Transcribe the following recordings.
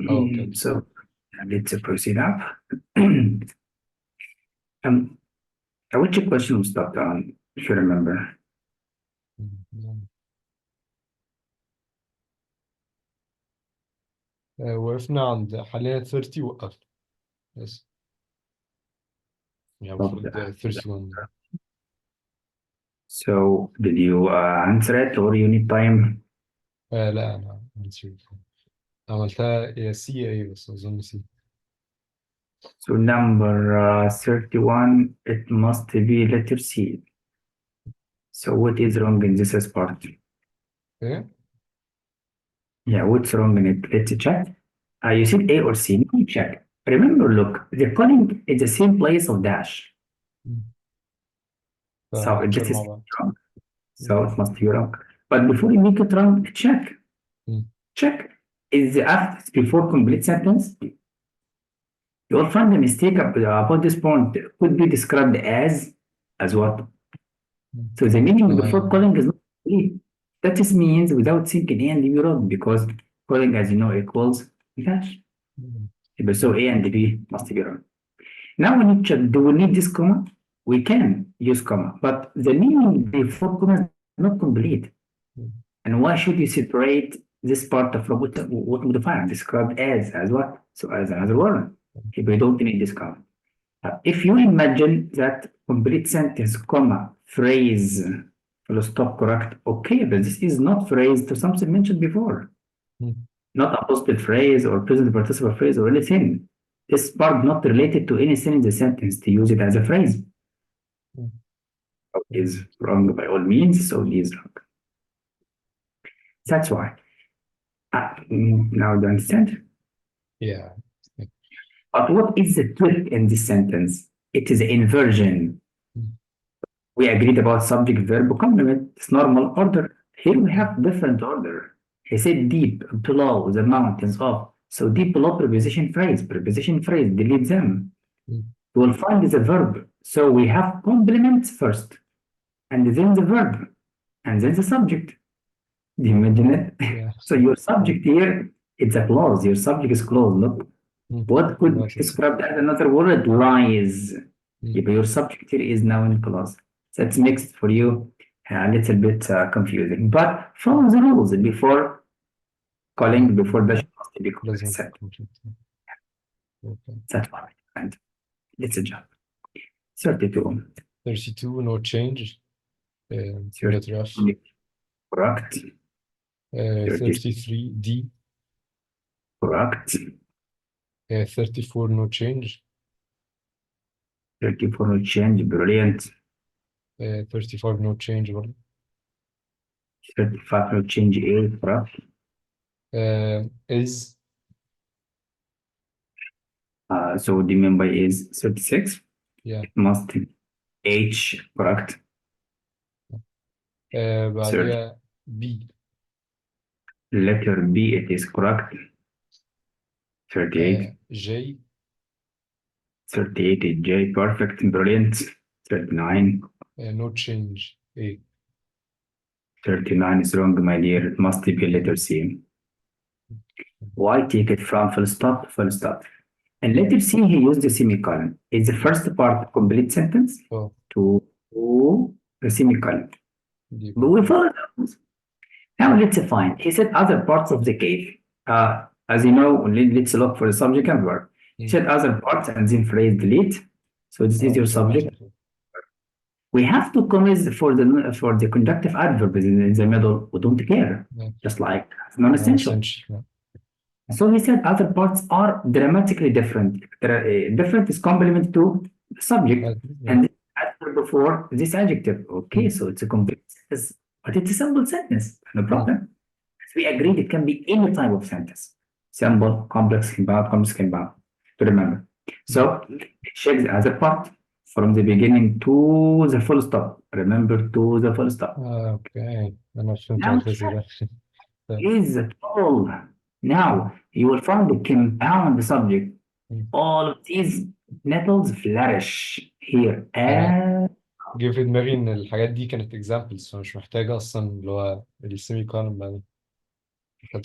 Okay. So let's proceed up. Which question we stopped on, if you remember? وقفنا عند حاليا 30 وقفنا بس يعني المفروض 31. So did you answer it or you need time? لا أنا عملتها يا سي يا ايه بس أظن سي. So number 31, it must be letter C. So what is wrong in this part? ايه؟ Yeah, what's wrong in it? Let's check. You said A or C. Let me check. Remember, look, the calling is the same place of dash. So this is مع بعض. wrong. So it must be wrong. But before you make it wrong, check. Check. Is the after before complete sentence? You will find a mistake about this point could be described as what? So the meaning before calling is not complete. That just means without sinking A and B wrong because calling, as you know, equals dash. So A and B must be wrong. Now we need to check, do we need this comma? We can use comma, but the meaning before comma is not complete. And why should you separate this part from what modifier described as what? So as another word. If we don't need this comma. If you imagine that complete sentence, comma, phrase, full stop, correct, okay, but this is not phrase to something mentioned before. Not a positive phrase or present participle phrase or anything. This part not related to anything in the sentence to use it as a phrase. Is wrong by all means, so it is wrong. That's why. Now do you understand? Yeah. But what is the trick in this sentence? It is inversion. We agreed about subject, verb, complement. It's normal order. Here we have different order. He said deep, below, the mountains of. So deep below preposition phrase, delete them. We'll find the verb. So we have complements first, and then the verb, and then the subject. Do you imagine it? Yeah. So your subject here, it's a clause. Your subject is clause. Look, what could be described as another word? Lies. Your subject here is noun clause. So it makes it for you a little bit confusing. But follow the rules before calling, before the must be correct. That's fine. And let's jump. 32. 32, no change. Letter F. Correct. 33, D. Correct. 34, no change. 34, no change. Brilliant. 35, no change. 35, no change. A. Correct. Is. So what do you mean by is 36? Yeah. It must be H. Correct. بعدها B. Letter B, it is correct. 38. J. 38 is J, perfect, brilliant. 39. No change. A. 39 is wrong, my dear. It must be letter C. Why take it from full stop, full stop? And letter C, he used the semicolon. Is the first part complete sentence to the semicolon. But we follow those. Now let's find. He said other parts of the cave. As you know, let's look for the subject and verb. He said other parts and then phrase delete. So this is your subject. We have to comment for the conjunctive adverb in the middle. We don't care. Just like non-essential. So he said other parts are dramatically different. Different is complement to the subject and adverb before this adjective. Okay, so it's a complete sentence, but it's a simple sentence. No problem. We agreed it can be any type of sentence. Simple, complex, compound, to remember. So check the other part from the beginning to the full stop. Remember to the full stop. Okay. Now is all. Now you will find the compound subject. All of these nettles flourish here. جه في دماغي ان الحاجات دي كانت examples فمش محتاجة اصلا اللي هو السيمي كولن بعدين.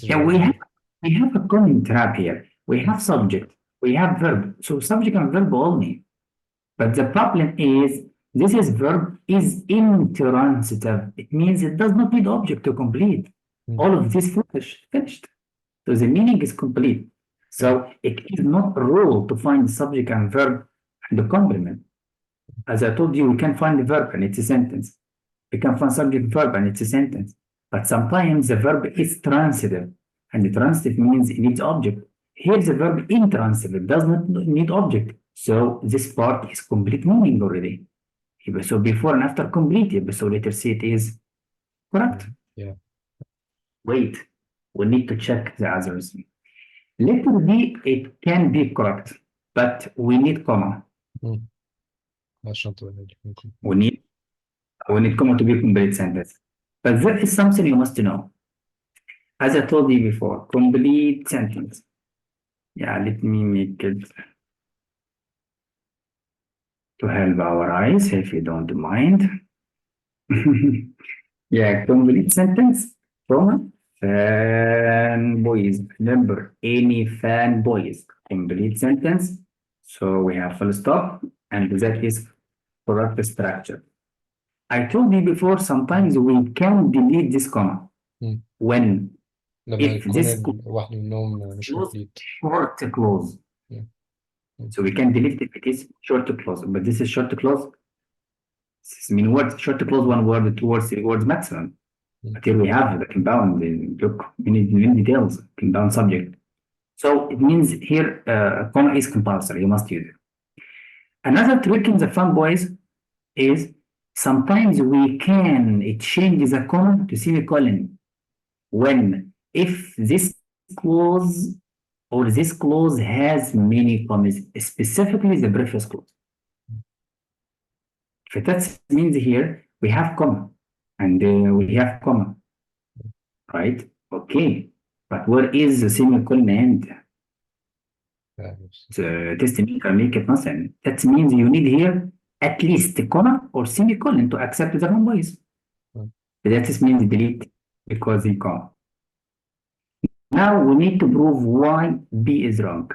Yeah, we have a common trap here. We have subject, we have verb. So subject and verb only. But the problem is this is verb is intransitive. It means it does not need object to complete. All of this finished. So the meaning is complete. So it is not a rule to find subject and verb and the complement. As I told you, we can find the verb and it's a sentence. We can find subject verb and it's a sentence. But sometimes the verb is transitive, and the transitive means it needs object. Here the verb intransitive does not need object. So this part is complete meaning already. So before and after complete, so letter C it is correct. Yeah. Wait, we need to check the others. Letter D, it can be correct, but we need comma. عشان تبقى لكم. We need comma to be complete sentence. But there is something you must know. As I told you before, complete sentence. Yeah, let me make it to help our eyes, if you don't mind. Yeah, complete sentence, comma, fanboys. Remember, any fanboys. Complete sentence. So we have full stop, and that is correct structure. I told you before, sometimes we can delete this comma when if this واحد منهم مش complete. short clause. So we can delete if it is short clause, but this is short clause. This means what? Short clause, one word, 2 words, 3 words maximum. But here we have the compound, look, many details, compound subject. So it means here comma is compulsory, you must use it. Another trick in the fanboys is sometimes we can change the comma to semicolon when if this clause or this clause has many commas, specifically the previous clause. If that means here we have comma and we have comma, right? Okay, but where is the semicolon end? The testing can make it nothing. That means you need here at least a comma or semicolon to accept the fanboys. That means delete because in comma. Now we need to prove why B is wrong.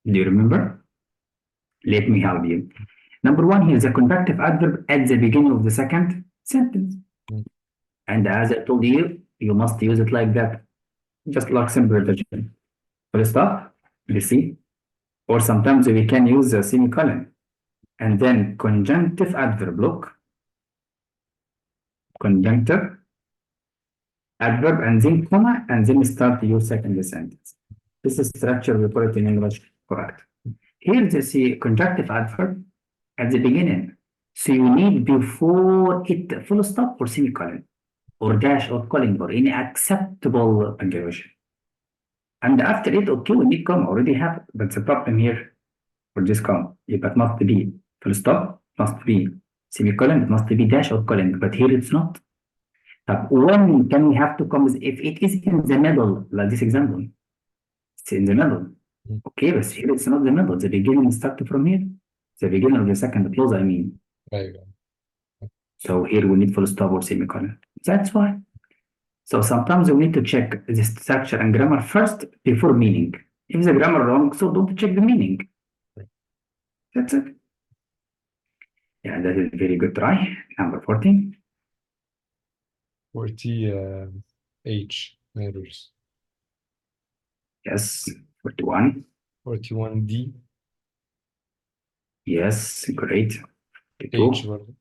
Do you remember? Let me help you. Number one, here's a conjunctive adverb at the beginning of the second sentence. And as I told you, you must use it like that. Just like simple revision. Full stop, you see? Or sometimes we can use a semicolon. And then conjunctive adverb, look. Conjunctive adverb and then comma and then start your second sentence. This is structure, we call it in English, correct. Here you see conjunctive adverb at the beginning. So you need before it full stop or semicolon or dash or colon or any acceptable punctuation. And after it, okay, we need comma, already have it. That's a problem here for this comma. It must be full stop, must be semicolon, it must be dash or colon, but here it's not. When can we have two commas? If it is in the middle, like this example, it's in the middle. Okay, but here it's not the middle. The beginning starts from here. The beginning of the second clause, I mean. So here we need full stop or semicolon. That's why. So sometimes we need to check the structure and grammar first before meaning. If the grammar wrong, so don't check the meaning. That's it. Yeah, that is a very good try. Number 14. 40 H errors. Yes, 41. 41 D. Yes, great. 42. H برضه.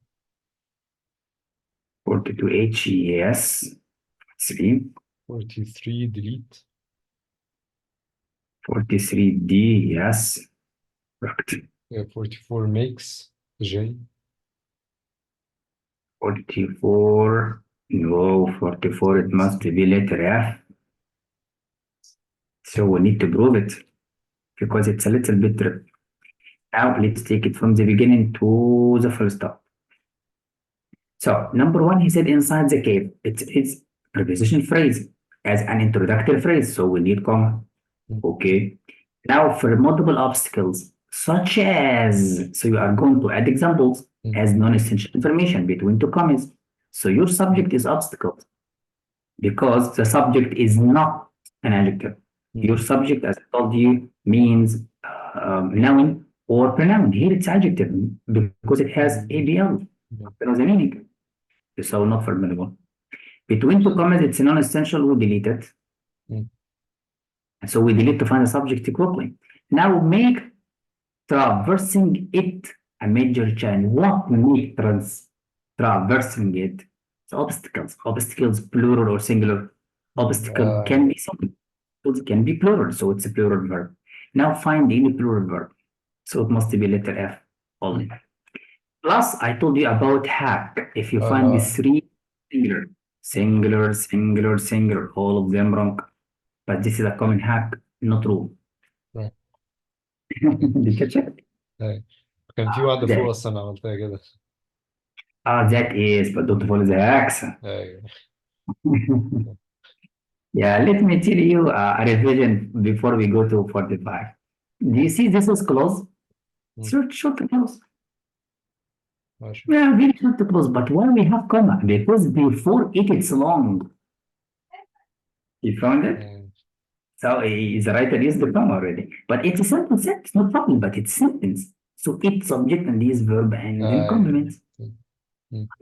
42 H, yes. 3. 43 delete. 43 D, yes. Correct. 44 makes J. 44, no, 44, it must be letter F. So we need to prove it because it's a little bit tricky. Now let's take it from the beginning to the full stop. So number one, he said inside the cave. It's preposition phrase as an introductory phrase, so we need comma. Okay. Now for multiple obstacles, such as, so you are going to add examples as non-essential information between two commas. So your subject is obstacles. because the subject is not an adjective. Your subject, as I told you, means noun or pronoun. Here it's adjective because it has ABL. That was the meaning. So not formidable. Between two commas, it's non-essential. We delete it. And so we delete to find the subject quickly. Now make traversing it a major change. What make traversing it? It's obstacles. Obstacles, plural or singular. Obstacle can be singular. It can be plural, so it's a plural verb. Now find any plural verb. So it must be letter F only. Plus, I told you about hack. If you find these three singular, singular, all of them wrong. But this is a common hack, not rule. Right. Did you catch it? كان في واحدة فوق أصلا عملتها كده. That is, but don't follow the hacks. Yeah, let me tell you a revision before we go to 45. Do you see this is close? Short close. Yeah, very short close, but why we have comma? Because before it it's long. You found it? So the writer used the comma already. But it's a simple sentence, no problem, but it's sentence. So it's subject and this verb and then complement.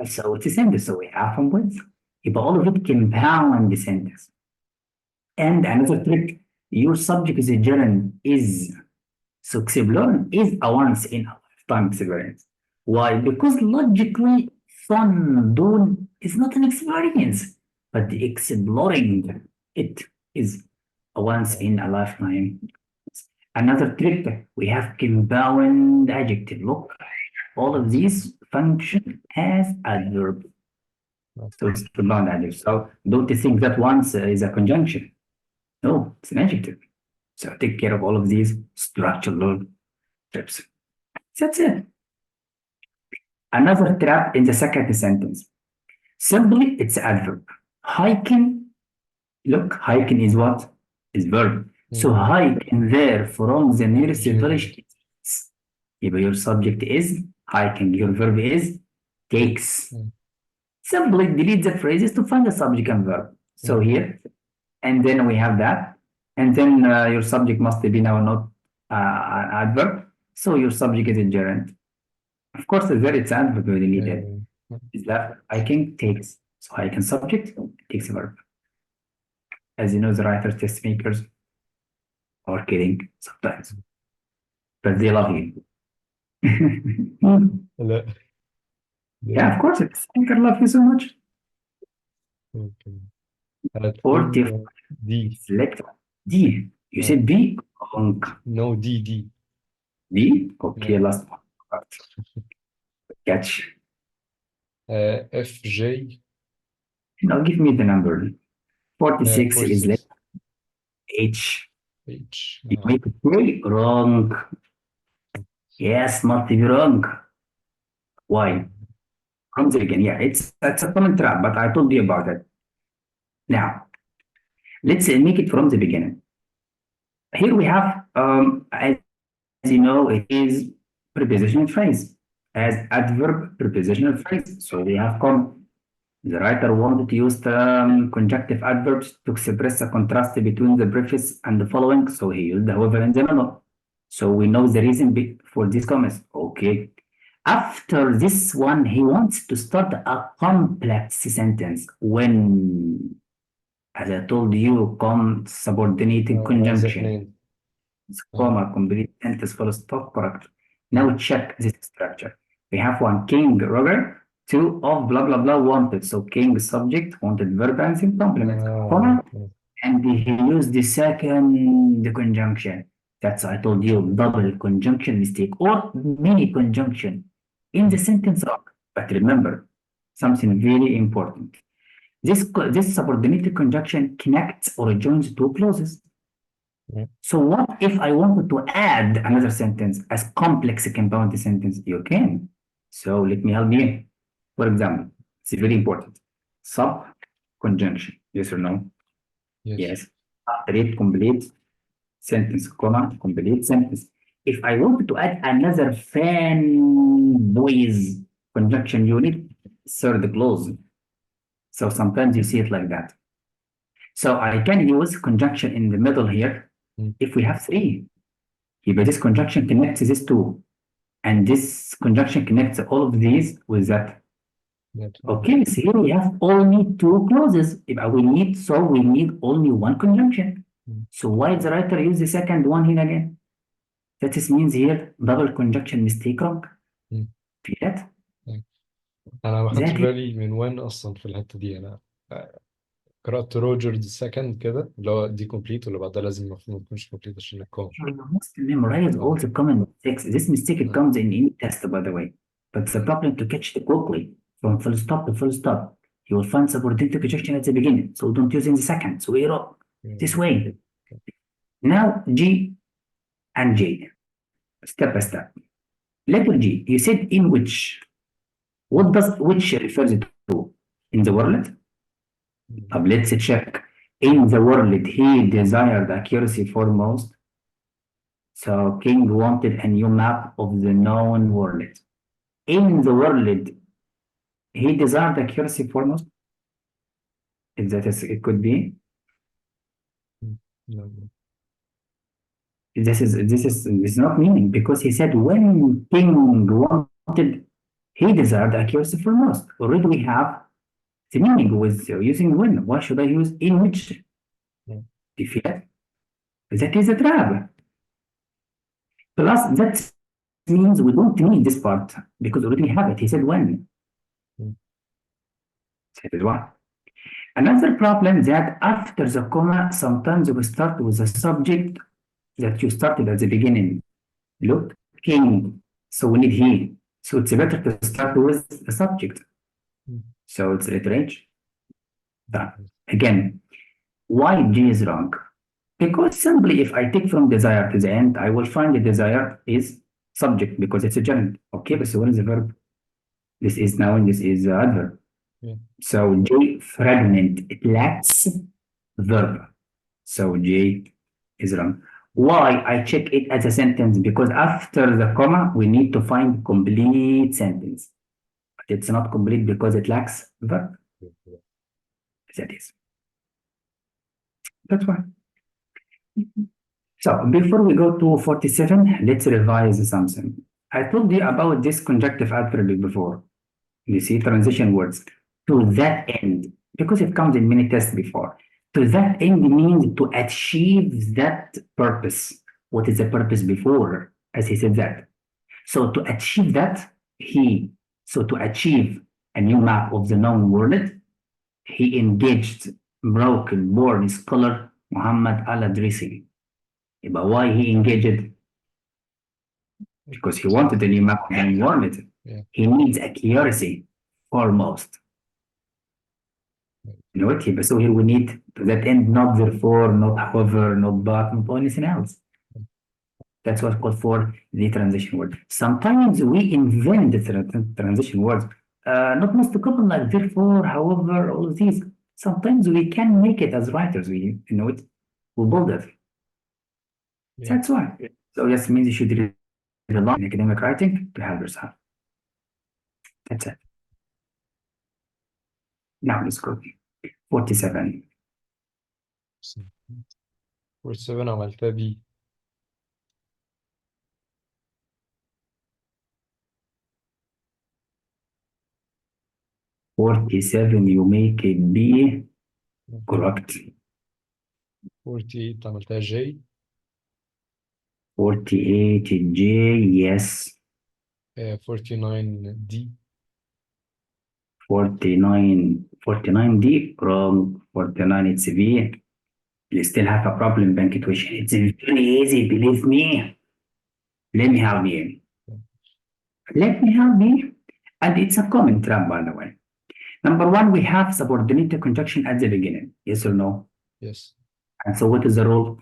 So it's a sentence, so we have from words. But all of it compound the sentence. And another trick, your subject is a gerund is. So exploring is a once in a lifetime experience. Why? Because logically, fun, doing is not an experience, but the exploring it is a once in a lifetime. Another trick, we have compound adjective. Look, all of these function as adverb. So it's compound adjective. So don't think that once is a conjunction. No, it's an adjective. So take care of all of these structural tips. That's it. Another trap in the second sentence. Simply, it's adverb. Hiking, look, hiking is what? Is verb. So hiking there from the nearest village. Your subject is hiking. Your verb is takes. Simply delete the phrases to find the subject and verb. So here, and then we have that. And then your subject must be now not an adverb. So your subject is a gerund. Of course, there it's adverb we delete it. Is that hiking takes. So hiking subject takes a verb. As you know, the writers, test makers are kidding sometimes. But they love you. Yeah, of course, it's thinker love you so much. 40 D. Select D. You said B? No, D. D? Okay, last one. Catch. F, J. Now give me the number. 46 is left. H. You make it very wrong. Yes, must be wrong. Why? From the beginning. Yeah, it's a common trap, but I told you about it. Now, let's make it from the beginning. Here we have, as you know, it is prepositional phrase as adverb prepositional phrase. So we have come. The writer wanted to use the conjunctive adverbs to express a contrast between the preface and the following. So he used the however in the middle. So we know the reason for these comments. Okay. After this one, he wants to start a complex sentence when, as I told you, subordinated conjunction. Comma, complete sentence, full stop, correct. Now check this structure. We have one, King Roger, two of blah blah blah wanted. So King subject, wanted verb and complement, comma, and he used the second conjunction. That's I told you, double conjunction mistake or mini conjunction in the sentence arc. But remember something very important. This subordinated conjunction connects or joins two clauses. So what if I wanted to add another sentence as complex compound sentence? You can. So let me help you. For example, it's very important. Sub conjunction. Yes or no? Yes. After it, complete sentence, comma, complete sentence. If I wanted to add another fanboys conjunction unit, third clause. So sometimes you see it like that. So I can use conjunction in the middle here if we have three. But this conjunction connects these two. And this conjunction connects all of these with that. Okay, so here we have only two clauses. We need only one conjunction. So why the writer use the second one here again? That means here double conjunction mistake wrong. في that. انا ما خدتش بالي من وين اصلا في الحته دي. انا قرات روجر سكند كده اللي هو دي كومبليت واللي بعدها لازم المفروض ما تكونش كومبليت عشان نكون. You must memorize all the common mistakes. This mistake it comes in any test, by the way. But the problem to catch it quickly from full stop to full stop. You will find subordinate conjunction at the beginning, so don't use in the second. So we're up this way. Now G and J, step by step. Letter G, you said in which. What does which refers to? In the world? Let's check. In the world, he desired accuracy foremost. So King wanted a new map of the known world. In the world, he desired accuracy foremost. Is that it could be? No. This is not meaning, because he said when King wanted, he desired accuracy foremost. Already we have the meaning with using when. Why should I use in which? That is a trap. Plus, that means we don't need this part because already we have it. He said when. That is why. Another problem that after the comma, sometimes we start with a subject that you started at the beginning. Look, King. So we need he. So it's better to start with the subject. So it's letter H. Done. Again, why G is wrong? Because simply if I take from desire to the end, I will find the desire is subject because it's a gerund. Okay, but so what is the verb? This is noun, this is adverb. So J fragment, it lacks verb. So J is wrong. Why I check it as a sentence? Because after the comma, we need to find complete sentence. But it's not complete because it lacks verb. That is. That's why. So before we go to 47, let's revise something. I told you about this conjunctive adverb before. You see, transition words. To that end, because it comes in many tests before. To that end means to achieve that purpose. What is the purpose before? As he said that. So to achieve that, so to achieve a new map of the known world, he engaged Moroccan-born scholar Muhammad al-Idrisi. But why he engaged? Because he wanted a new map of the known world. He needs accuracy foremost. You know what? So here we need to that end, not therefore, not however, not but, not anything else. That's what's called for the transition word. Sometimes we invent the transition words. Not most couple like therefore, however, all of these. Sometimes we can make it as writers. We know it. We build it. That's why. So yes, means you should rely on academic writing to help yourself. That's it. Now let's go. 47. 47 عملتها بي. You make it B. Correct. 48 عملتها J. 48 J, yes. 49 D. 49 D, wrong. 49 it's B. You still have a problem punctuation. It's very easy, believe me. Let me help you. Let me help you. And it's a common trap, by the way. Number one, we have subordinate conjunction at the beginning. Yes or no? Yes. And so what is the rule?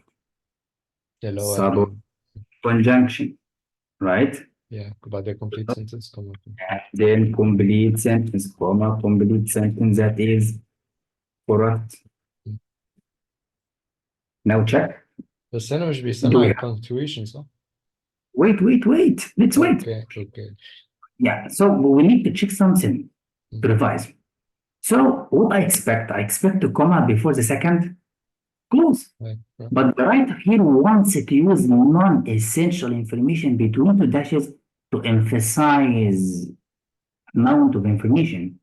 Subordinate conjunction, right? Yeah, بعد complete sentence, comma. Then complete sentence, comma, complete sentence, that is correct. Now check. بس أنا مش بيسألنا على punctuation صح؟ Wait. Let's wait. Okay. Yeah, so we need to check something to revise. So what I expect to comma before the second Close. Right. Right. But the writer here wants to use non-essential information between two dashes to emphasize amount of information.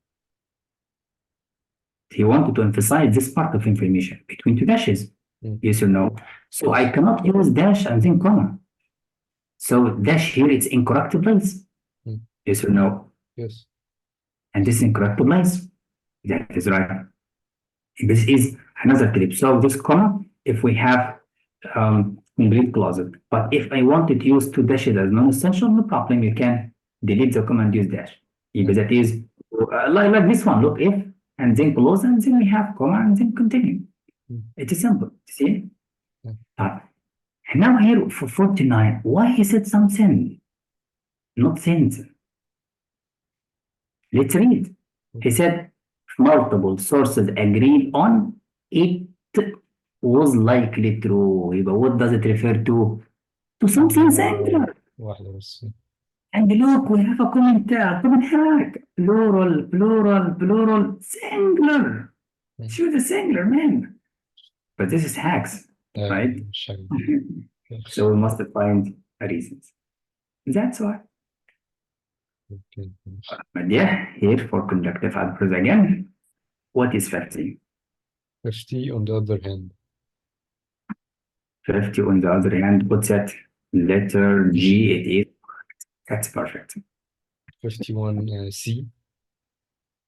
He wanted to emphasize this part of information between two dashes. Mm. Yes or no? So I cannot use dash and then comma. So dash here it's incorrect place. Mm. Yes or no? Yes. And this is incorrect place. That is right. This is another tip. So this comma, if we have complete clauses, but if I wanted to use two dashes as non-essential, no problem. You can delete the comma and use dash. Because that is like this one. Look, if and then close and then we have comma and then continue. Mm. It is simple. See? Yeah. And now here for 49, why he said something? Not things. Let's read. He said multiple sources agreed on it was likely true. But what does it refer to? To something singular. واحدة بس. And look, we have a comment hack. Plural, singular. Mm. Choose a singular, man. But this is hacks, right? مش عارف. Yes. So we must find reasons. That's why. Okay. But yeah, here for conjunctive adverbs again. What is 50? 50 on the other hand. 50 on the other hand, what's that? Letter G, it is. That's perfect. 51 C.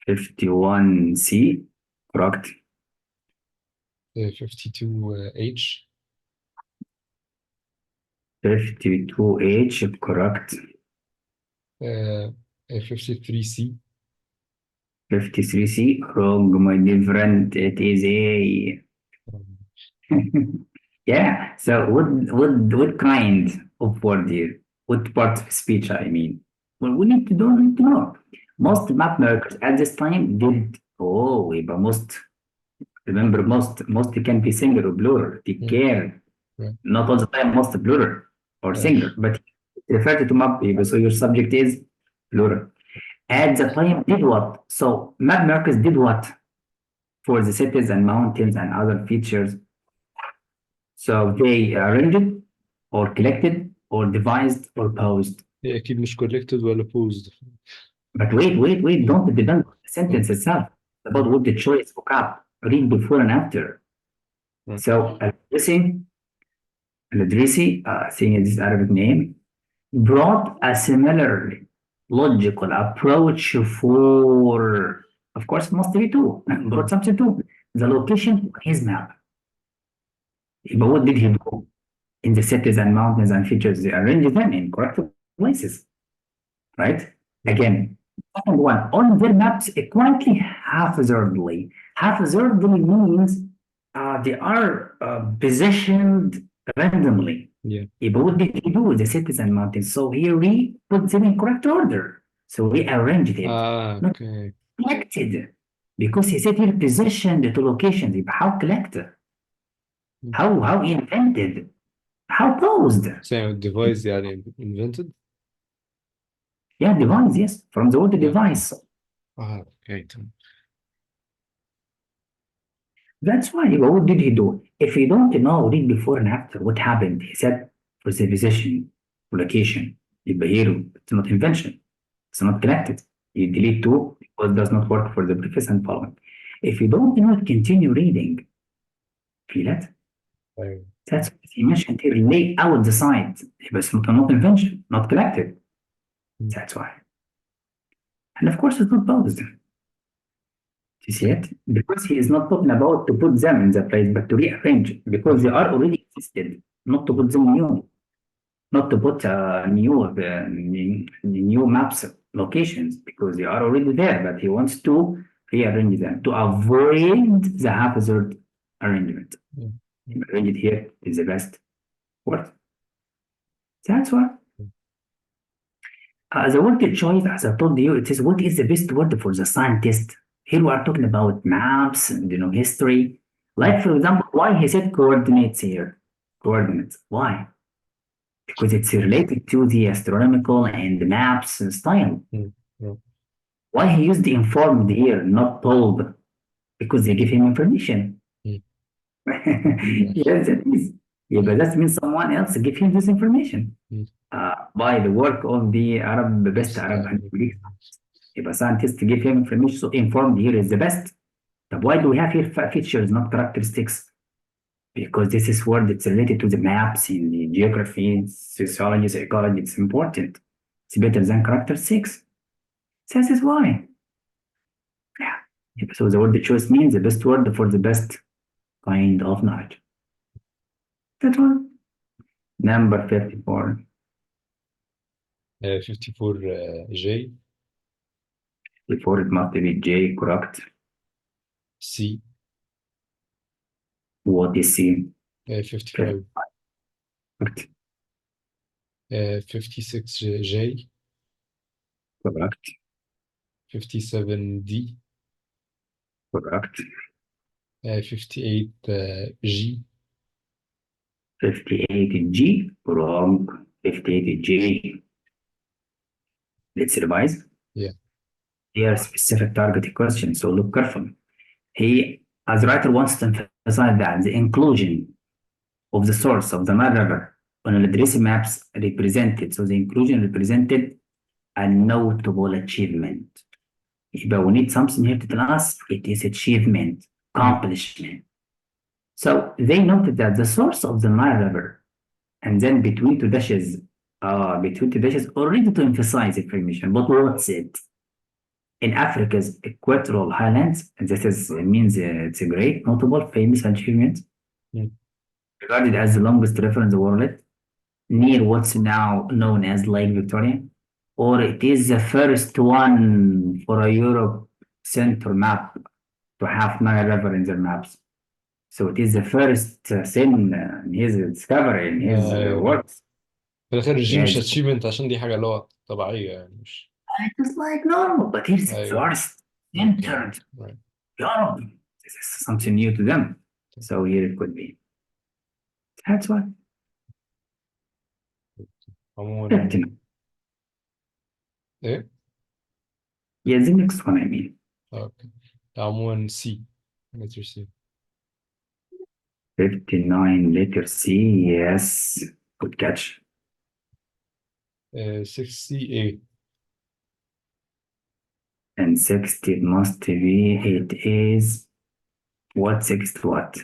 51C, correct. 52 H. 52H, correct. 53 C. 53C, wrong, my different. It is a. Yeah. So what kind of word here? What part of speech I mean? Well, we need to know. Most map makers at this time did. But most. Remember, most can be singular or plural. Take care. Right. Not all the time most plural or singular, but refer to map paper. So your subject is plural. At the time did what? So map makers did what? For the cities and mountains and other features. So they arranged or collected or devised or posed. هي أكيد مش collected ولا posed. But wait, don't depend on the sentence itself. About what the choice vocab. Read before and after. Right. So Al-Idrisi, seeing this Arabic name, brought a similar logical approach for, of course, must be two. Brought something to the location on his map. But what did he do? In the cities and mountains and features, they arranged them in correct places. Right? Again, second one, on their maps equally haphazardly. Haphazardly means they are positioned randomly. Yeah. But what did he do with the cities and mountains? So here we put them in correct order. So we arranged it. Okay. Collected. Because he said here positioned to locations. How collected? How invented? How posed? So device يعني invented? Yeah, device, yes. From the word device. Okay. That's why. What did he do? If you don't know, read before and after what happened. He said for the position, for location, here, it's not invention. It's not collected. You delete two because it does not work for the preface and following. If you don't know it, continue reading. Feel it? Right. That's what he mentioned here. Lay out the site. But it's not invention, not collected. That's why. And of course, it's not posed. You see it? Because he is not talking about to put them in the place, but to rearrange, because they are already existed, not to put them new, not to put new maps locations, because they are already there, but he wants to rearrange them to avoid the haphazard arrangement. Arrange it here is the best word. That's why. The word choice, as I told you, it is what is the best word for the scientist. Here we are talking about maps and history. Like for example, why he said coordinates here? Coordinates. Why? Because it's related to the astronomical and the maps style. Why he used the informed here, not told? Because they give him information. Yes, it is. Yeah, but that means someone else give him this information Mm. by the work of the best Arab colleagues. يبقى scientists give him information, so informed here is the best. But why do we have here features, not characteristics? Because this is word that's related to the maps in the geography, sociology, psychology. It's important. It's better than characteristics. So this is why. Yeah. So the word choice means the best word for the best kind of knowledge. That one. Number 54. 54 J. Before it must be J, correct. C. What is C? 55. Correct. 56 J. Correct. 57 D. Correct. 58 G. 58 G. Wrong. 58 J. Let's revise. Yeah. Here, specific targeted question, so look carefully. He, as the writer, wants to emphasize that the inclusion of the source of the Nile River on literacy maps represented, so the inclusion represented a notable achievement. But we need something here to tell us it is achievement, accomplishment. So they noted that the source of the Nile River, and then between two dashes, already to emphasize information, but what's it? In Africa's equatorial highlands, and this means it's a great, notable, famous achievement, regarded as the longest river in the world, near what's now known as Lake Victoria, or it is the first one for a Europe center map to have Nile River in their maps. So it is the first thing in his discovery, in his works. في الآخر الجي مش Yes. achievement عشان دي حاجة اللي هو طبيعية يعني مش It's like normal, but here's the أيوة. first entered Right. Europe. This is something new to them. So here it could be. That's why. عموما 59. إيه؟ Yeah, the next one, I mean. Okay. عموما C. Letter C. 59, letter C, yes. Good catch. 60 A. And 60 must be, it is, what 60 what?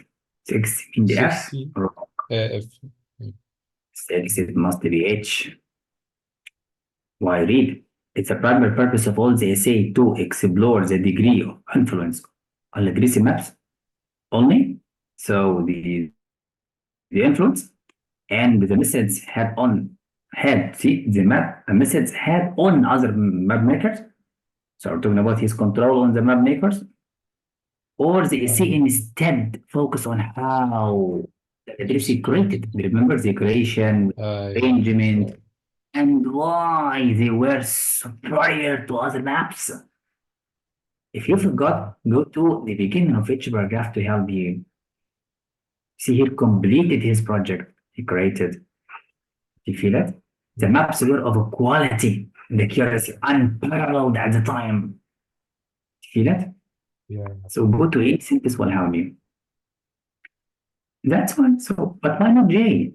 60 in the F? 60 Or F. 60 it must be H. Why read? It's a primary purpose of all the essay to explore the degree of influence on literacy maps only. So the influence and the methods the methods had on other map makers. So we're talking about his control on the map makers, or the essay instead focus on how the literacy created. Remember the creation, arrangement, and why they were superior to other maps. If you forgot, go to the beginning of each paragraph to help you. See, he completed his project he created. You feel it? The maps were of quality and accuracy unparalleled at the time. You feel it? Yeah. So go to A, this will help you. That's one. So, but why not J?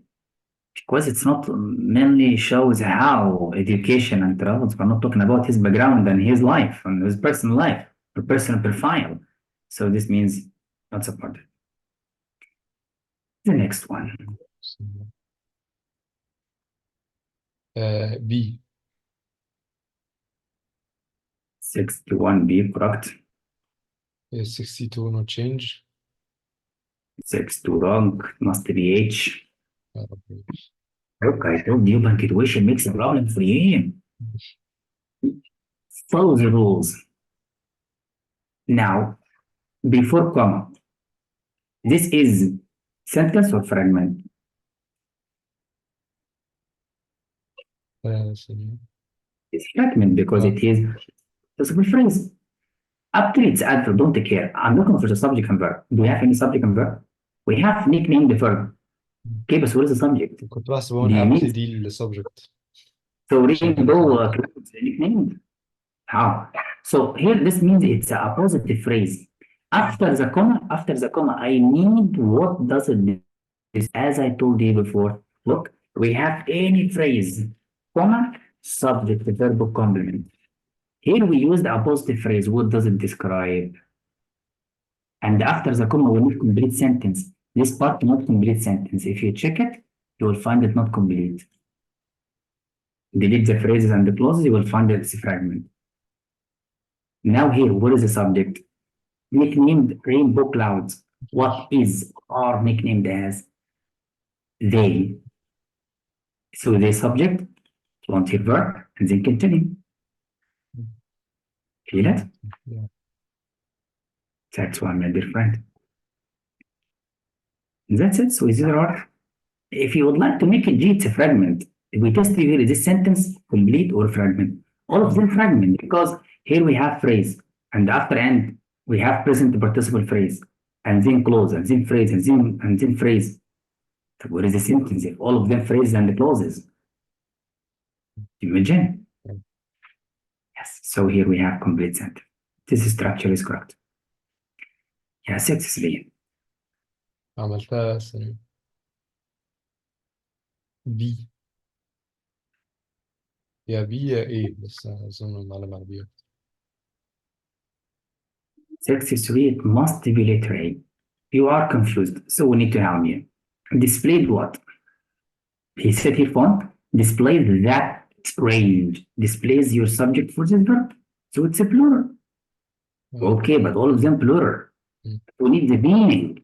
Because it's not mainly shows how education and travels. We're not talking about his background and his life and his personal life or personal profile. So this means not supported. The next one. B. 61B, correct. 62, no change. 62 wrong, must be H. Okay. Look, I told you punctuation makes a problem for you. Follow the rules. Now, before comma, this is sentence or fragment? It's fragment because it is a simple phrase. Up to its adverb, don't care. I'm looking for the subject and verb. Do we have any subject and verb? We have nicknamed the verb. Okay, but what is the subject? كنت بحسب هو أنا دي السبجect. So rainbow nicknamed. How? So here this means it's a positive phrase. After the comma, I need what does it is, as I told you before. Look, we have any phrase, comma, subject, verb, complement. Here we use the apostrophe phrase. What does it describe? And after the comma, we need complete sentence. This part not complete sentence. If you check it, you will find it not complete. Delete the phrases and the clauses, you will find it's a fragment. Now here, what is the subject? Nicknamed rainbow clouds. What is or nicknamed as? They. So the subject, frontier verb, and then continue. Feel it? Yeah. That's why, my dear friend. That's it. So there are. If you would like to make it G, it's a fragment. If we test here, is this sentence complete or fragment? All of them fragment, because here we have phrase, and after end we have present participle phrase, and then clause, and then phrase, and then phrase. So what is the sentence if all of them phrases and clauses? Imagine. Yes. So here we have complete sentence. This structure is correct. Yeah, 6 عملتها سنة بي يا بي يا ايه بس اظن المعلومة على بي 63, it must be letter A. You are confused, so we need to help you. Displayed what? He said here font, displays that range, displays your subject for this verb. So it's a plural. Okay, but all of them plural. We need the meaning.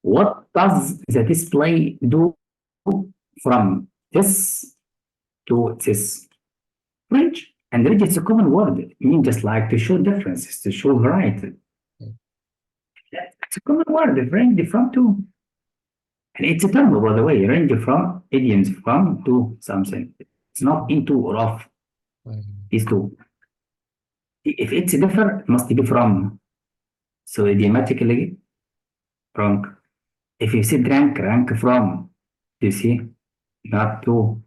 What does the display do from this to this? Range. And range is a common word. It means just like to show differences, to show variety. It's a common word, range from to. And it's a term, by the way, range from, idioms from to something. It's not into or off. These two. If it's different, it must be from. So idiomatically, wrong. If you say rank, rank from. You see, not to.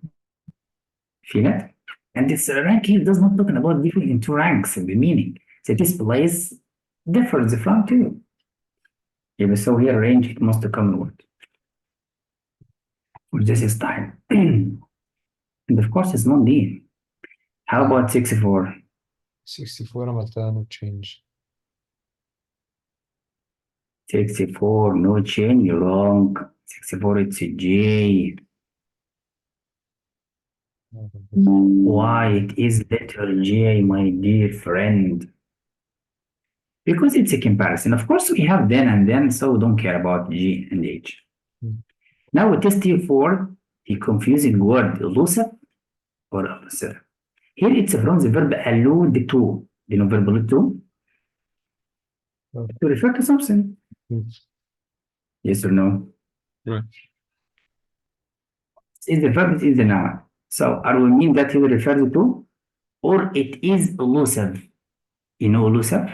Feel it? And this rank here does not talk about different into ranks in the meaning. So this place differs from to. Yeah, so here range it must come word. This is time. And of course it's not D. How about 64? 64 عملتها no change 64, no change, you're wrong. 64, it's a J. Why it is letter J, my dear friend? Because it's a comparison. Of course, we have then and then, so don't care about G and H. Now we test you for the confusing word elusive or elusive. Here it's from the verb allude to. Do you know verb allude to? To refer to something. Yes or no? Right. Is the verb, it is the noun. So are we mean that he refers to, or it is elusive? You know elusive?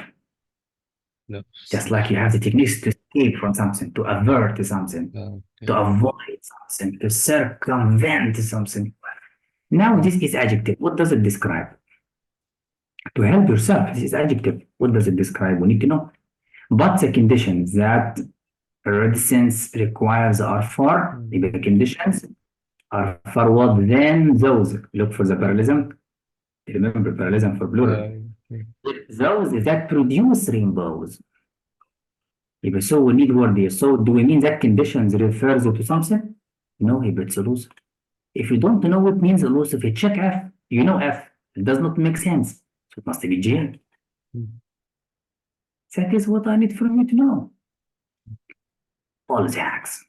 No. Just like you have the techniques to escape from something, to avert something, to avoid something, to circumvent something. Now this is adjective. What does it describe? To help yourself, this is adjective. What does it describe? We need to know. But the conditions that reticence requires are for, the conditions are for what then those. Look for the parallelism. Remember parallelism for plural. Those that produce rainbows. So we need word here. So do we mean that conditions refers to something? No, it's elusive. If you don't know what means elusive, you check F. You know F. It does not make sense. So it must be J. That is what I need from you to know. All the hacks.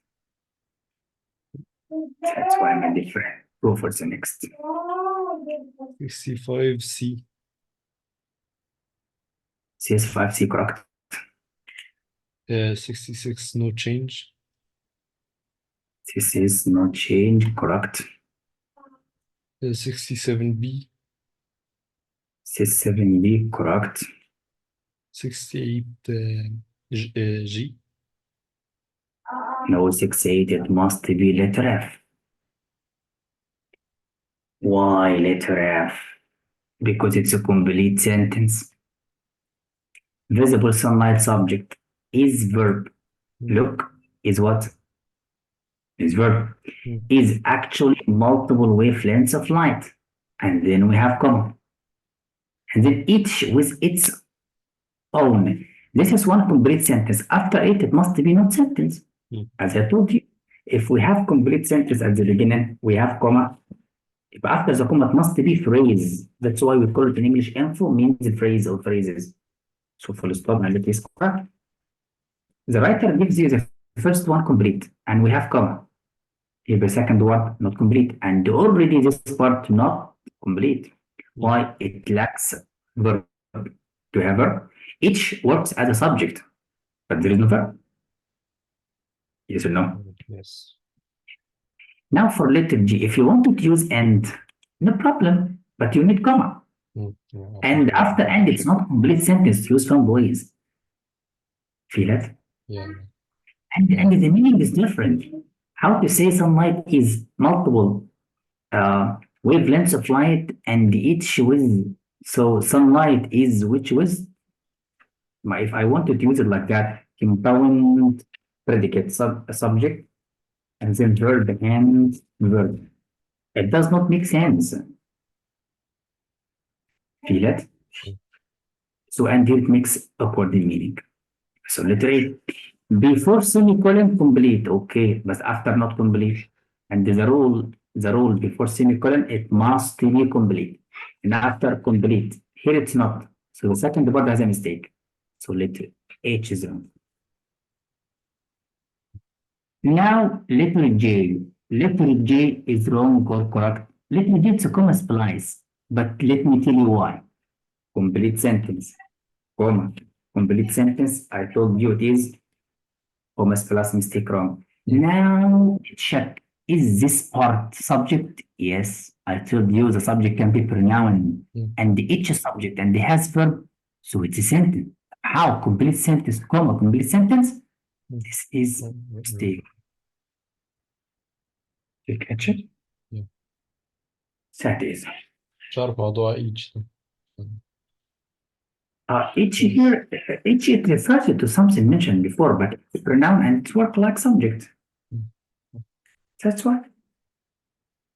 That's why I'm different. Go for the next. 65C. CS5C correct. 66 no change. This is no change, correct. 67B. C7B, correct. 68 G. No, 68, it must be letter F. Why letter F? Because it's a complete sentence. visible sunlight subject is verb. Look is what? Is verb. Is actually multiple wavelengths of light. And then we have comma. And then each with its own. This is one complete sentence. After it, it must be not sentence. As I told you, if we have complete sentence at the beginning, we have comma. But after the comma, it must be phrase. That's why we call it in English info means phrase or phrases. So full stop and let is correct. The writer gives you the first one complete, and we have comma. If the second one not complete, and already this part not complete. Why? It lacks verb. To have verb. Each works as a subject, but there is no verb. Yes or no? Yes. Now for letter G, if you wanted to use and, no problem, but you need comma. And after and, it's not complete sentence, use some ways. Feel it? Yeah. And the meaning is different. How to say sunlight is multiple wavelengths of light and each with, so sunlight is which with, if I wanted to use it like that, compound predicate subject and then verb and verb. It does not make sense. Feel it? So and it makes awkward meaning. So letter A, before semicolon complete, okay, but after not complete. And the rule before semicolon, it must be complete. And after complete, here it's not. So the second part has a mistake. So letter H is wrong. Now letter J. Letter J is wrong or correct. Letter J is a comma splice, but let me tell you why. Complete sentence, comma, complete sentence. I told you it is comma plus mistake wrong. Now check, is this part subject? Yes, I told you the subject can be pronoun and each subject and it has verb, so it's a sentence. How? Complete sentence, comma, complete sentence? This is mistake. You catch it? Yeah. That is. مش عارف موضوع each. Each here, each it refers to something mentioned before, but it's pronoun and it works like subject. That's why.